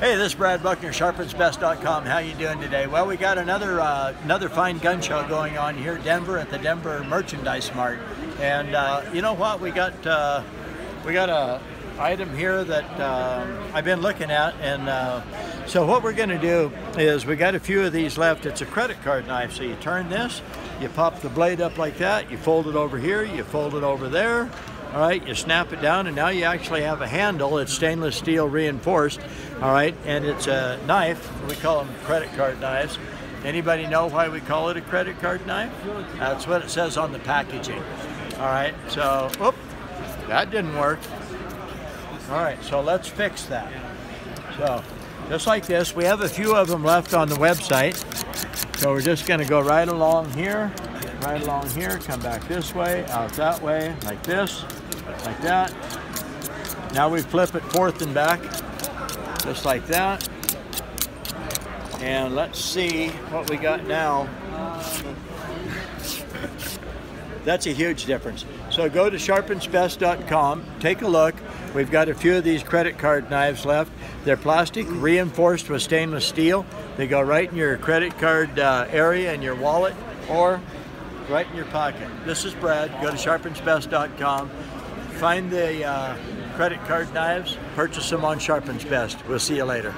Hey, this is Brad Buckner, sharpensbest.com. How you doing today? Well, we got another fine gun show going on here in Denver at the Denver Merchandise Mart. And you know what? We got a item here that I've been looking at, and so what we're going to do is we got a few of these left. It's a credit card knife. So you turn this, you pop the blade up like that, you fold it over here, you fold it over there. All right, you snap it down, and now you actually have a handle. It's stainless steel reinforced. All right, and it's a knife. We call them credit card knives. Anybody know why we call it a credit card knife? That's what it says on the packaging. All right, so, whoop, that didn't work. All right, so let's fix that. So, just like this, we have a few of them left on the website. So we're just gonna go right along here, come back this way, out that way, like this, like that. Now we flip it forth and back, just like that. And let's see what we got now. That's a huge difference. So go to sharpensbest.com, take a look. We've got a few of these credit card knives left. They're plastic, reinforced with stainless steel. They go right in your credit card area in your wallet or right in your pocket. This is Brad. Go to sharpensbest.com. Find the credit card knives, purchase them on Sharpens Best. We'll see you later.